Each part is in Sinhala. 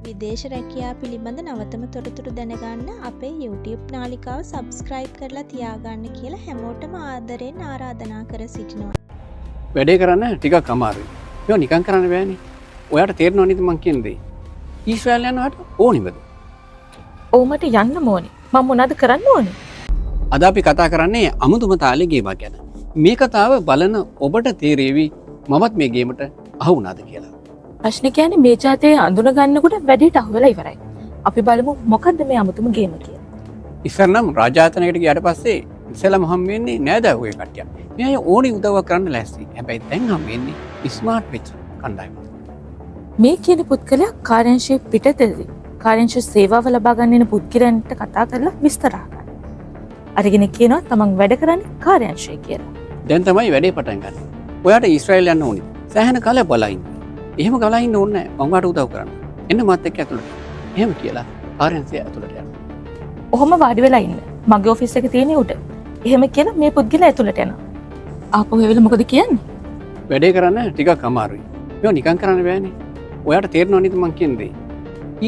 විදේශ රැකියා පිළිබඳ නවතම තොරතුරු දැනගන්න අපේ YouTube නාලිකාව සබස්ක්‍රයිබ් කරලා තියාගන්න කියලා හැමෝටම ආදරෙන් ආරාධනා කර සිටිනවා. වැඩේ කරන්න ටිකක් අමාරුයි. ඒක නිකන් කරන්න බෑනේ. ඔයාට තේරෙනව නේද මං කියන දේ? ඊශ්‍රායල් යනවට ඕනිමද? ඔව් මට යන්න ඕනේ. මම මොනවද කරන්න ඕනේ? අද අපි කතා කරන්නේ අමුතුම තාලේ ගේමක් ගැන. මේ කතාව බලන ඔබට තේරෙවි මමත් මේ ගේමට අහු වුණාද කියලා. ප්‍රශ්නේ කියන්නේ මේ જાතේ අඳුන ගන්නකොට වැඩේට අහු වෙලා ඉවරයි. අපි බලමු මොකද්ද මේ අමුතුම ගේම කියලා. ඉස්සර නම් රාජායතනයකට ගියාට පස්සේ ඉස්සෙල්ලාම හම් වෙන්නේ නෑදෑයෝ කට්ටිය. මේ අය ඕනි උදව්වක් කරන්න ලෑස්ති. හැබැයි දැන් හම් වෙන්නේ ස්මාර්ට් වෙච්ච කණ්ඩායමක්. මේ කියන පුද්ගලයා කාර්යාංශයේ පිටතදී කාර්යාංශ සේවාව ලබා ගන්න පුද්ගලයන්ට කතා කරලා විස්තර අහගන්න. අරගෙන කියනවා තමන් වැඩ කරන්නේ කාර්යාංශයේ කියලා. දැන් තමයි වැඩේ පටන් ගන්න. ඔයාට ඊශ්‍රායල් යන්න ඕනිද? සෑහෙන කාලයක් බලා ඉන්න. එහෙම ගලා ඉන්න ඕනේ නැහැ. මම වාට උදව් කරන්න. එන්න මාත් එක්ක ඇතුළට. එහෙම කියලා කාර්යාංශය ඇතුළට යනවා. ඔහොම වාඩි වෙලා ඉන්න. මගේ ඔෆිස් එක තියෙන්නේ උඩ. එහෙම කියලා මේ පුද්ගලයා ඇතුළට යනවා. ආපහු එවෙල මොකද කියන්නේ? වැඩේ කරන්න ටිකක් අමාරුයි. මේක නිකන් කරන්න බෑනේ. ඔයාට තේරෙනව නේද මං කියන දේ?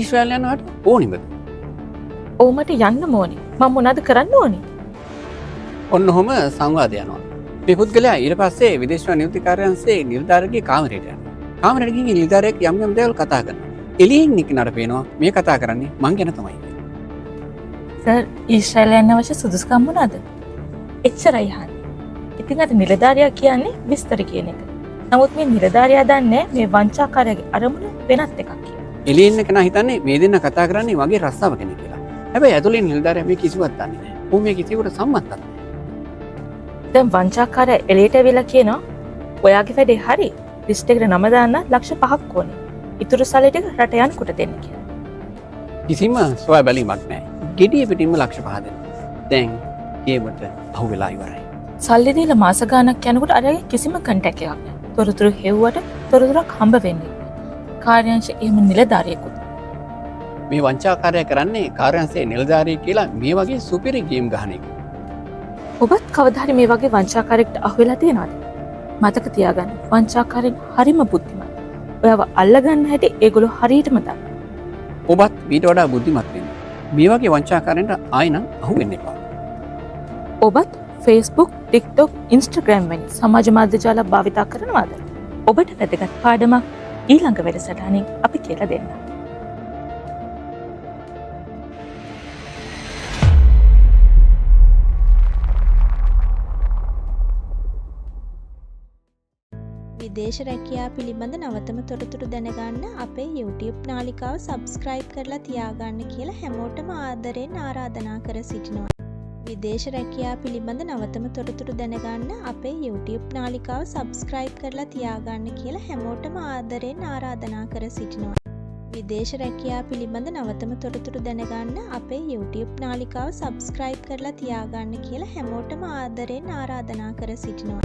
ඊශ්‍රායල් යනවට ඕනිමද? ඔව් මට යන්න ඕනේ. මම මොනවද කරන්න ඕනේ? ඔන්න ඔහම සංවාදය යනවා. මේ පුද්ගලයා ඊට පස්සේ විදේශ නියුක්ති කාර්යාංශයේ නිලධාරියෙක්ගේ කාමරයට යනවා. කාමරයට ගිහින් නිලධාරියෙක් යම් යම් දේවල් කතා කරනවා. එළියෙන් නිකනට පේනවා මේ කතා කරන්නේ මං ගැන තමයි. සර් ඊශ්‍රායල් යන්න අවශ්‍ය සුදුසුකම් මොනවාද? එච්චරයි අහන්නේ. ඉතින් අද නිලධාරියා කියන්නේ විස්තර කියන එක. නමුත් මේ නිලධාරියා දන්නේ මේ වංචාකාරයාගේ අරමුණ වෙනත් එකක් කියලා. එළියෙන් කෙනා හිතන්නේ මේ දෙන්න කතා කරන්නේ මගේ රස්සාව කෙනෙක් කියලා. හැබැයි ඇතුළේ නිලධාරියා මේ කිසිවක් දන්නේ නැහැ. ඌ මේ කිසිවට සම්මතක් නැහැ. දැන් වංචාකාරයා එළියට ඇවිල්ලා කියනවා ඔයාගේ වැඩේ හරි. ලිස්ට් එකට නම දාන්න ලක්ෂ 5ක් ඕනේ. ඉතුරු සල්ලි ටික රට යනකොට දෙන්න කියලා. කිසිම සොයා බැලීමක් නැහැ. ගෙඩිය පිටින්ම ලක්ෂ 5 දෙන්න. දැන් ගේමට අහු වෙලා ඉවරයි. සල්ලි දීලා මාස ගාණක් යනකොට අරගේ කිසිම කන්ටැක්ට් එකක් නැහැ. තොරතුරු හෙව්වට තොරතුරක් හම්බ වෙන්නේ නැහැ. කාර්යාංශ එහෙම නිලධාරියෙකුත්. මේ වංචාකාරය කරන්නේ කාර්යාංශයේ නිලධාරියෙක් කියලා මේ වගේ සුපිරි ගේම් ගහන එක. ඔබත් කවදා හරි මේ වගේ වංචාකාරයෙක්ට අහු වෙලා තියෙනවද? මතක තියාගන්න වංචාකාරයන් හරිම බුද්ධිමත්. ඔයාව අල්ලගන්න හැටි ඒගොල්ලෝ හරියටම දන්නවා. ඔබත් ඊට වඩා බුද්ධිමත් වෙන්න. මේ වගේ වංචාකාරයන්ට ආයෙ නම් අහු වෙන්න එපා. ඔබත් Facebook, TikTok, Instagram වැනි සමාජ මාධ්‍ය ජාල භාවිතා කරනවද? ඔබට වැදගත් පාඩමක් ඊළඟ වැඩසටහනින් අපි කියලා දෙන්න. විදේශ රැකියා පිළිබඳ නවතම තොරතුරු දැනගන්න අපේ YouTube නාලිකාව සබස්ක්‍රයිබ් කරලා තියාගන්න කියලා හැමෝටම ආදරෙන් ආරාධනා කර සිටිනවා. විදේශ රැකියා පිළිබඳ නවතම තොරතුරු දැනගන්න අපේ YouTube නාලිකාව සබස්ක්‍රයිබ් කරලා තියාගන්න කියලා හැමෝටම ආදරෙන් ආරාධනා කර සිටිනවා. විදේශ රැකියා පිළිබඳ නවතම තොරතුරු දැනගන්න අපේ YouTube නාලිකාව සබස්ක්‍රයිබ් කරලා තියාගන්න කියලා හැමෝටම ආදරෙන් ආරාධනා කර සිටිනවා.